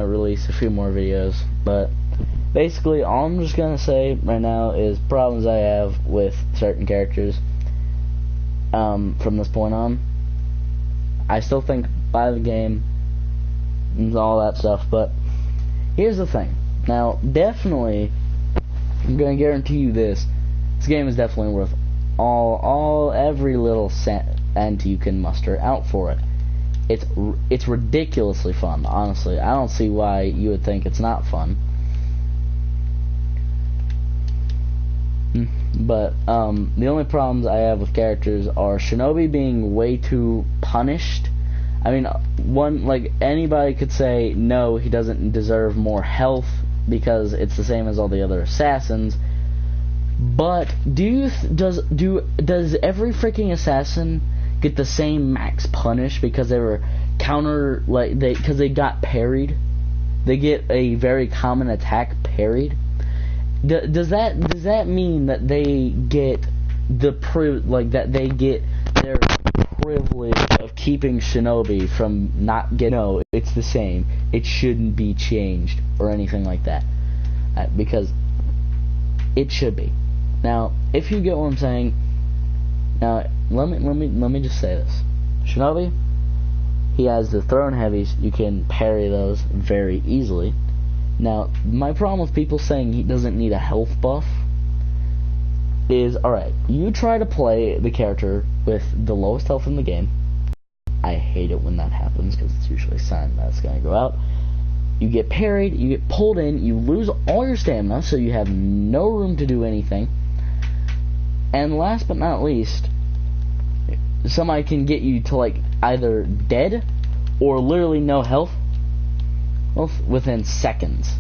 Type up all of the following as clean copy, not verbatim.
to release a few more videos, but basically all I'm just going to say right now is problems I have with certain characters from this point on. I still think buy the game and all that stuff, but here's the thing. Now, definitely, I'm going to guarantee you this game is definitely worth every little cent you can muster out for it. It's ridiculously fun, honestly. I don't see why you would think it's not fun. But the only problems I have with characters are Shinobi being way too punished. I mean, like anybody could say no, he doesn't deserve more health because it's the same as all the other assassins. But does every freaking assassin get the same max punish because they were because they got parried? They get a very common attack parried. Does that mean that they get their privilege of keeping Shinobi from not getting? No, it's the same. It shouldn't be changed or anything like that, because it should be. Now, if you get what I'm saying, now let me just say this: Shinobi, he has the thrown heavies. You can parry those very easily. Now, my problem with people saying he doesn't need a health buff is, alright, you try to play the character with the lowest health in the game. I hate it when that happens because it's usually a sign that's going to go out. You get parried, you get pulled in, you lose all your stamina, so you have no room to do anything. And last but not least, somebody can get you to like either dead or literally no health within seconds.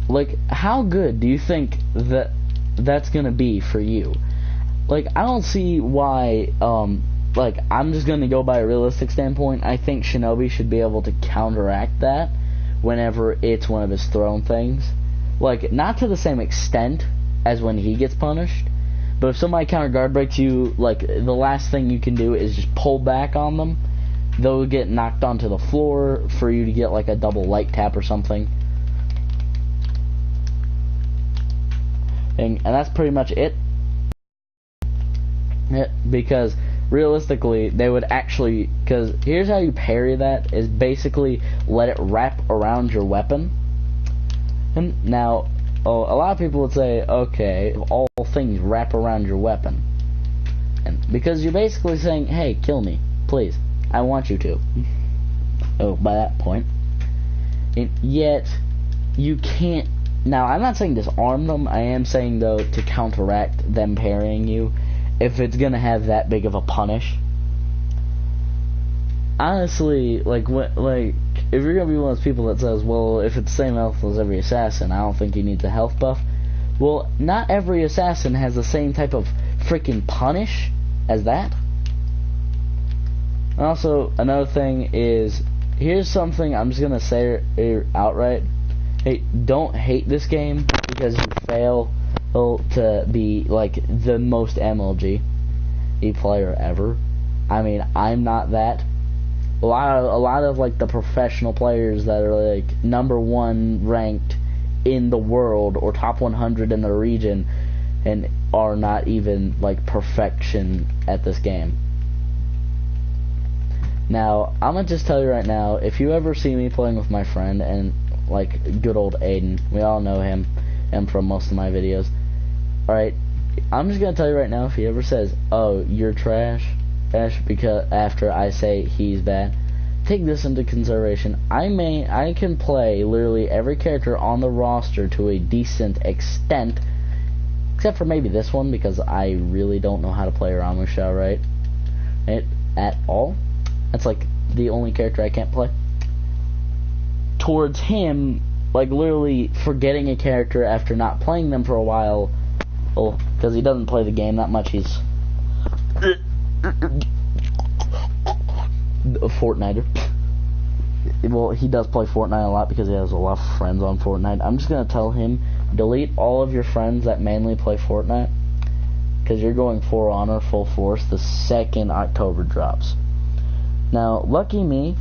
Like, how good do you think that's gonna be for you? Like, I don't see why, like, I'm just gonna go by a realistic standpoint. I think Shinobi should be able to counteract that whenever it's one of his thrown things. Like, not to the same extent as when he gets punished, but if somebody counter guard breaks you, like, the last thing you can do is just pull back on them. They'll get knocked onto the floor for you to get like a double light tap or something. And that's pretty much it. Because realistically, they would actually, because here's how you parry that, is basically let it wrap around your weapon. And now, a lot of people would say, okay, all things wrap around your weapon. And because you're basically saying, hey, kill me, please. I want you to. Oh, by that point. And yet, you can't. Now, I'm not saying disarm them. I am saying, though, to counteract them parrying you, if it's going to have that big of a punish. Honestly, like, if you're going to be one of those people that says, well, if it's the same health as every assassin, I don't think you need the health buff. Well, not every assassin has the same type of freaking punish as that. Also, another thing is, here's something I'm just going to say outright. Hey, don't hate this game because you fail to be, like, the most MLG player ever. I mean, I'm not that. A lot of, like, the professional players that are, like, #1 ranked in the world or top 100 in the region and are not even, like, perfection at this game. Now, I'm gonna just tell you right now, if you ever see me playing with my friend, and like good old Aiden, we all know him, and from most of my videos, alright, I'm just gonna tell you right now, if he ever says, oh, you're trash, because after I say he's bad, take this into consideration. I can play literally every character on the roster to a decent extent, except for maybe this one, because I really don't know how to play Ramusha right at all. That's like the only character I can't play. Towards him, like literally forgetting a character after not playing them for a while, well, because he doesn't play the game that much, he's a Fortniter. Well, he does play Fortnite a lot because he has a lot of friends on Fortnite. I'm just going to tell him, delete all of your friends that mainly play Fortnite, because you're going For Honor full force the second October drops. Now, lucky me,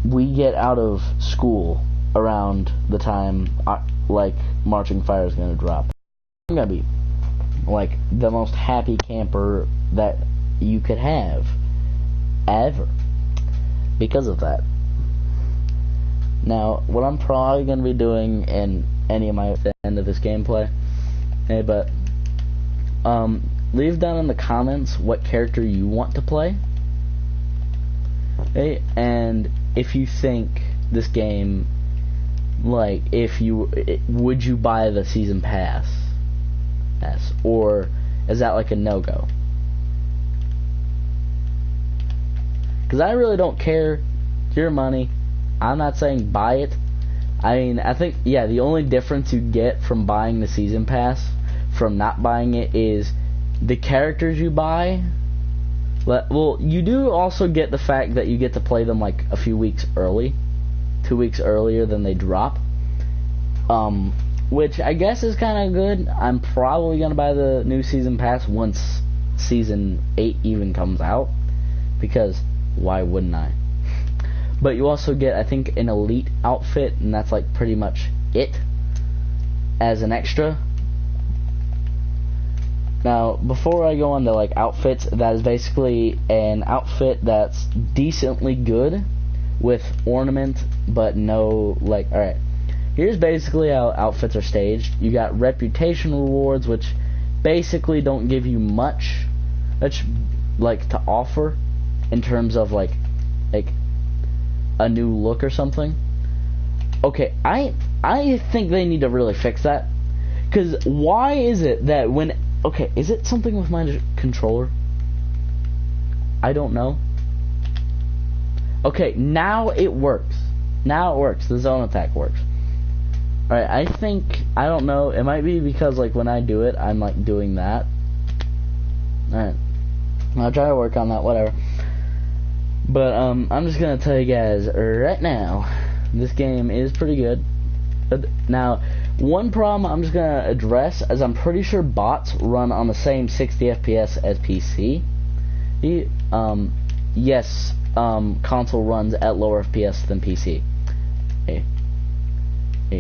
we get out of school around the time like Marching Fire is gonna drop. I'm gonna be like the most happy camper that you could have ever because of that. Now, what I'm probably gonna be doing in any of my end of this gameplay, but leave down in the comments what character you want to play. Okay, and if you think this game, like, would you buy the season pass? Yes, or is that like a no-go? Because I really don't care. It's your money. I'm not saying buy it. I mean, I think, yeah, the only difference you get from buying the season pass from not buying it is the characters you buy. Well, you do also get the fact that you get to play them like a few weeks early, 2 weeks earlier than they drop, which I guess is kind of good. I'm probably gonna buy the new season pass once season 8 even comes out, because why wouldn't I? But you also get, I think, an elite outfit, and that's like pretty much it as an extra. Now, before I go on to like outfits, that is basically an outfit that's decently good with ornament, but no, like, alright, here's basically how outfits are staged. You got reputation rewards, which basically don't give you much like to offer in terms of like a new look or something. Okay, I think they need to really fix that, because why is it that when, okay, is it something with my controller? I don't know. Okay, now it works. Now it works. The zone attack works. Alright, I think, I don't know, it might be because like when I do it, I'm like doing that. Alright, I'll try to work on that, whatever. But I'm just gonna tell you guys right now, this game is pretty good. Now, one problem I'm just gonna address is I'm pretty sure bots run on the same 60 FPS as PC. Yes, console runs at lower FPS than PC. Okay.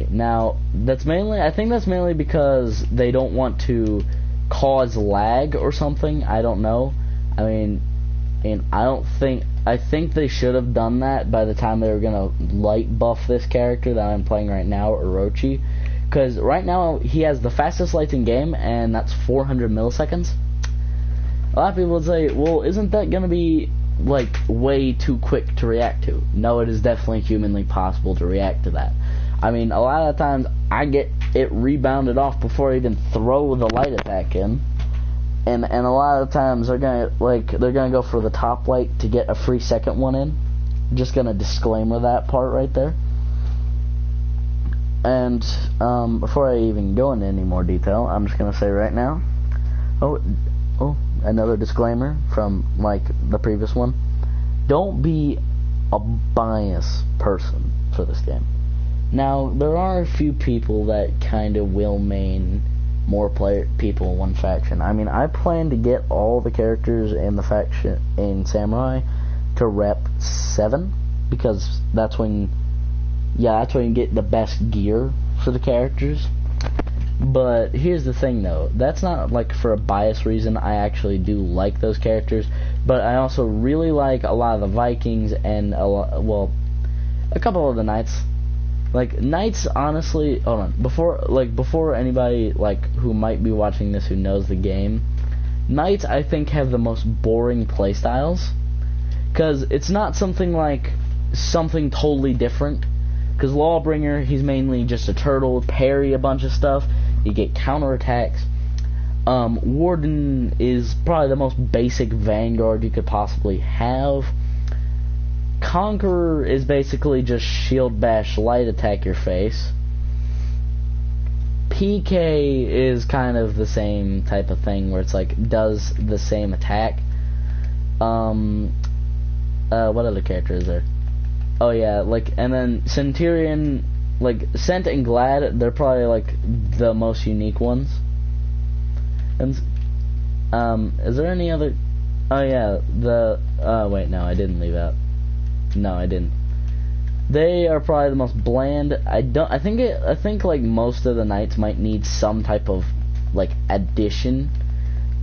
Now, that's mainly, I think that's mainly because they don't want to cause lag or something. I don't know. I mean, and I think they should have done that by the time they were gonna light buff this character that I'm playing right now, Orochi, because right now he has the fastest lights in game, and that's 400 milliseconds. A lot of people would say, well, isn't that gonna be like way too quick to react to? No, it is definitely humanly possible to react to that. I mean, a lot of times I get it rebounded off before I even throw the light attack in. And a lot of times they're gonna go for the top light to get a free second one in. Just gonna disclaimer that part right there. And before I even go into any more detail, I'm just gonna say right now. Oh, another disclaimer from like the previous one. Don't be a biased person for this game. Now, there are a few people that kind of will main more people in one faction. I mean, I plan to get all the characters in the faction in Samurai to rep 7, because that's when you get the best gear for the characters. But here's the thing though, that's not like for a bias reason. I actually do like those characters, but I also really like a lot of the Vikings and a couple of the Knights. Like, Knights, honestly, hold on, before anybody, like, who might be watching this who knows the game, Knights, I think, have the most boring playstyles, because it's not something totally different, because Lawbringer, he's mainly just a turtle, parry a bunch of stuff, you get counterattacks. Warden is probably the most basic Vanguard you could possibly have. Conqueror is basically just shield bash, light attack your face. PK is kind of the same type of thing where it's like does the same attack. What other character is there? Oh yeah, like, and then Centurion, like Cent and Glad, they're probably like the most unique ones. And is there any other? Oh yeah, wait, no, I didn't leave out. No, I didn't. They are probably the most bland. I think like most of the knights might need some type of like addition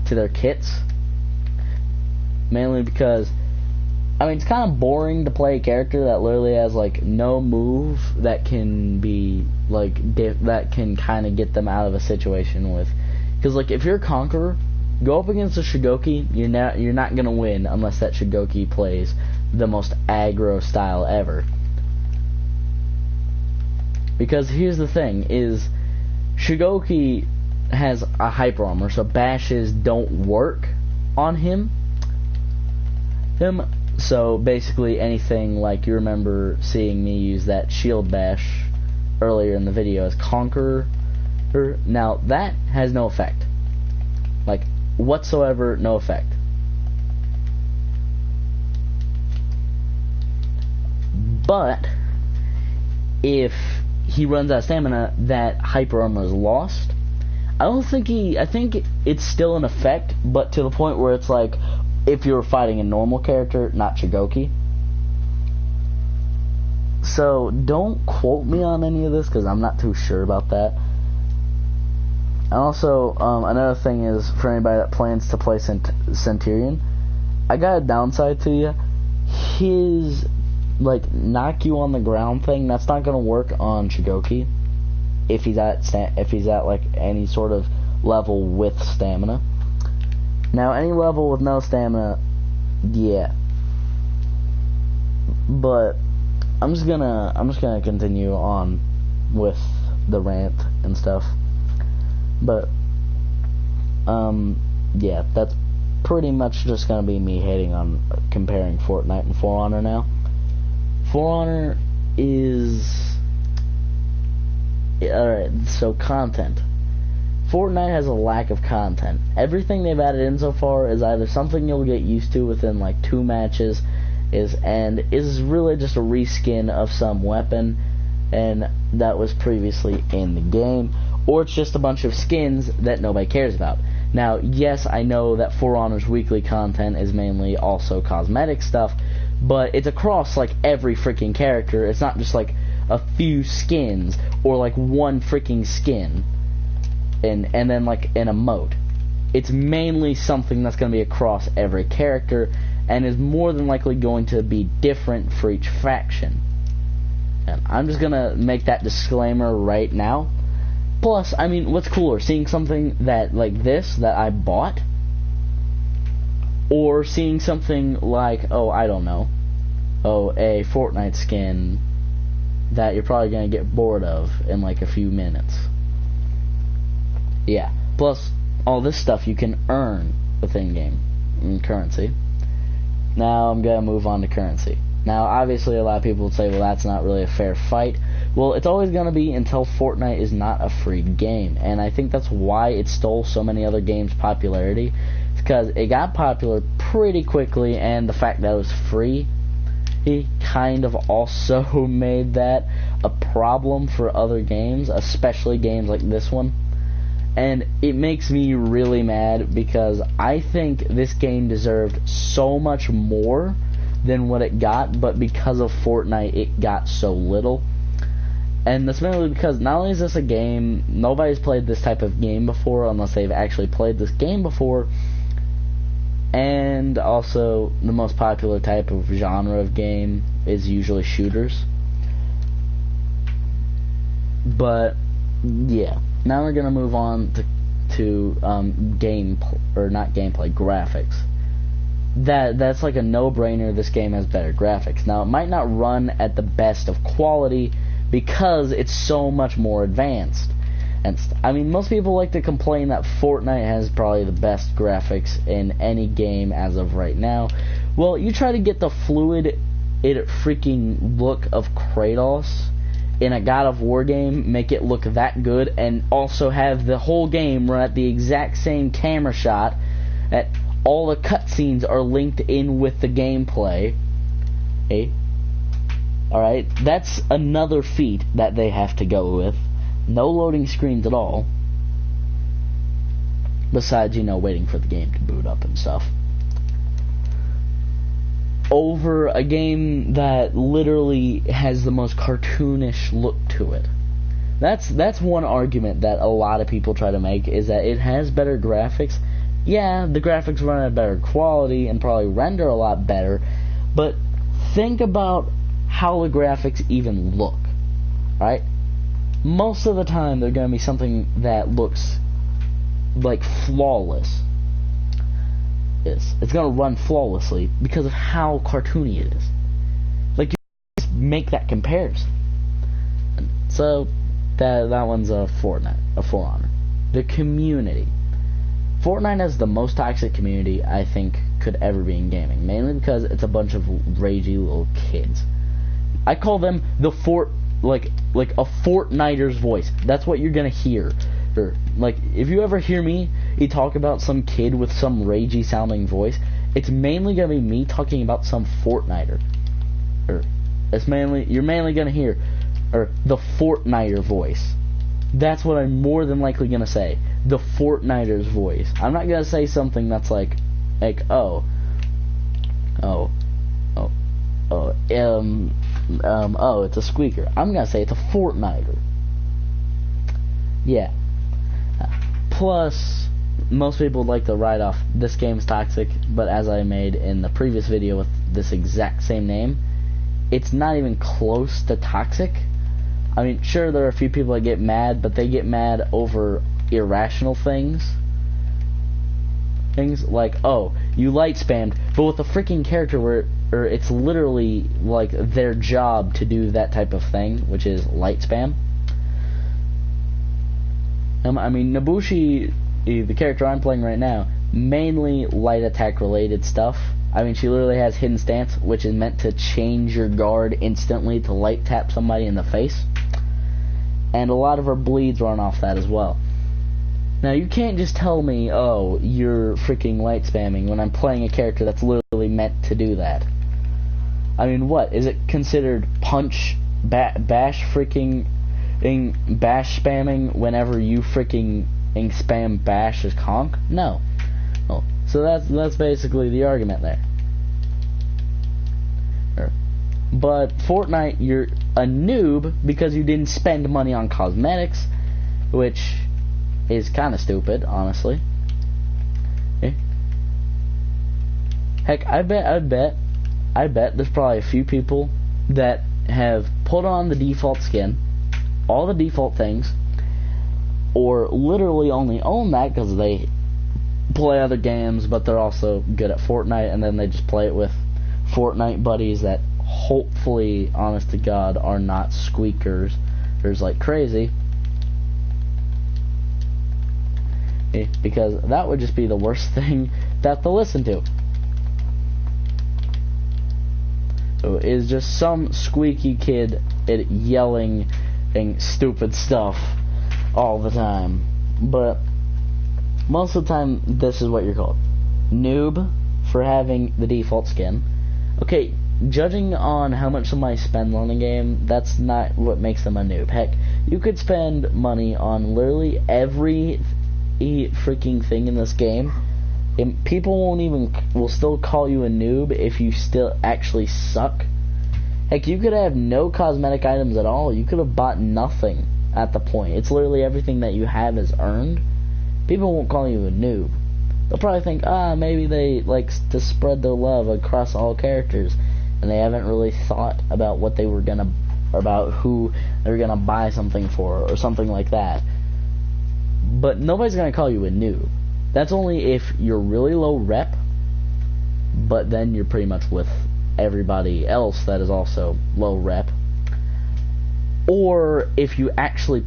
to their kits. Mainly because, I mean, it's kind of boring to play a character that literally has like no move that can be like that can kind of get them out of a situation with. Because like if you're a Conqueror, go up against a Shugoki, you're not gonna win unless that Shugoki plays the most aggro style ever. Because here's the thing, is Shugoki has a hyper armor, so bashes don't work on him. So basically anything like you remember seeing me use that shield bash earlier in the video as Conqueror. Now that has no effect. Like whatsoever, no effect. But if he runs out of stamina, that hyper armor is lost. I think it's still in effect, but to the point where it's like if you're fighting a normal character, not Shugoki. So don't quote me on any of this because I'm not too sure about that. And also, another thing is for anybody that plans to play Centurion, I got a downside to you. His like knock you on the ground thing, that's not gonna work on Shugoki if he's at like any sort of level with stamina. Now any level with no stamina, yeah. But I'm just gonna continue on with the rant and stuff. But yeah, that's pretty much just gonna be me hating on comparing Fortnite and For Honor now. For Honor is alright, so content. Fortnite has a lack of content. Everything they've added in so far is either something you'll get used to within like 2 matches, is really just a reskin of some weapon and that was previously in the game, or it's just a bunch of skins that nobody cares about. Now, yes, I know that For Honor's weekly content is mainly also cosmetic stuff, but it's across like every freaking character. It's not just like a few skins or like one freaking skin and then like an emote. It's mainly something that's going to be across every character and is more than likely going to be different for each faction. And I'm just going to make that disclaimer right now. Plus, I mean, what's cooler, seeing something that like this that I bought, or seeing something like, oh, I don't know, a Fortnite skin that you're probably going to get bored of in like a few minutes. Yeah. Plus, all this stuff you can earn with in-game currency. Now I'm going to move on to currency. Now, obviously, a lot of people would say, well, that's not really a fair fight. Well, it's always going to be until Fortnite is not a free game. And I think that's why it stole so many other games' popularity. It's because it got popular pretty quickly, and the fact that it was free, it kind of also made that a problem for other games, especially games like this one. And it makes me really mad because I think this game deserved so much more than what it got, but because of Fortnite it got so little. And that's mainly because not only is this a game, nobody's played this type of game before unless they've actually played this game before, and also the most popular type of genre of game is usually shooters. But yeah, now we're gonna move on to graphics. That's like a no-brainer. This game has better graphics. Now, it might not run at the best of quality because it's so much more advanced. And I mean, most people like to complain that Fortnite has probably the best graphics in any game as of right now. Well, you try to get the fluid freaking look of Kratos in a God of War game, make it look that good, and also have the whole game run at the exact same camera shot, that all the cutscenes are linked in with the gameplay. Okay? Alright, that's another feat that they have to go with. No loading screens at all. Besides, waiting for the game to boot up and stuff. over a game that literally has the most cartoonish look to it. That's one argument that a lot of people try to make, is that it has better graphics. Yeah, the graphics run at better quality and probably render a lot better, but think about how the graphics even look, right? Most of the time they're going to be something that looks like flawless. It's going to run flawlessly because of how cartoony it is. Like, you just make that comparison. So that one's a Fortnite, a For Honor. The community. Fortnite has the most toxic community I think could ever be in gaming, mainly because it's a bunch of ragey little kids. I call them the like a Fortniter's voice. That's what you're gonna hear. Or, like, if you ever hear me talk about some kid with some ragey sounding voice, it's mainly gonna be me talking about some Fortniter. Or you're mainly gonna hear the Fortniter voice. That's what I'm more than likely gonna say. The Fortniter's voice. I'm not gonna say something that's like oh, it's a squeaker. I'm gonna say it's a Fortniter. Yeah. Plus, most people would like to write off this game's toxic, but as I made in the previous video with this exact same name, it's not even close to toxic. I mean, sure, there are a few people that get mad, but they get mad over irrational things. Things like, oh, you light spammed, but with a freaking character where it's literally like their job to do that type of thing, which is light spam. I mean, Nobushi, the character I'm playing right now, mainly light attack related stuff. I mean, she literally has hidden stance, which is meant to change your guard instantly to light tap somebody in the face. And a lot of her bleeds run off that as well. Now, you can't just tell me, oh, you're freaking light spamming when I'm playing a character that's literally meant to do that. I mean, what? Is it considered bash spamming whenever you freaking spam bash as conk? No. Oh, so that's basically the argument there. But Fortnite, you're a noob because you didn't spend money on cosmetics, which is kind of stupid, honestly. Okay. Heck, I bet there's probably a few people that have put on the default skin, all the default things, or literally only own that because they play other games, but they're also good at Fortnite, and then they just play it with Fortnite buddies that hopefully, honest to God, are not squeakers. There's like crazy. Because that would just be the worst thing that to listen to. So it's just some squeaky kid yelling and stupid stuff all the time. But most of the time, this is what you're called. Noob for having the default skin. Okay, judging on how much somebody spends on a game, that's not what makes them a noob. Heck, you could spend money on literally every freaking thing in this game, and people will still call you a noob if you still actually suck. Heck, you could have no cosmetic items at all. You could have bought nothing at the point. It's literally everything that you have is earned. People won't call you a noob. They'll probably think, maybe they like to spread their love across all characters, and they haven't really thought about what they were gonna, or about who they were gonna buy something for, or something like that. But nobody's gonna call you a noob. That's only if you're really low rep, but then you're pretty much with everybody else that is also low rep, or if you actually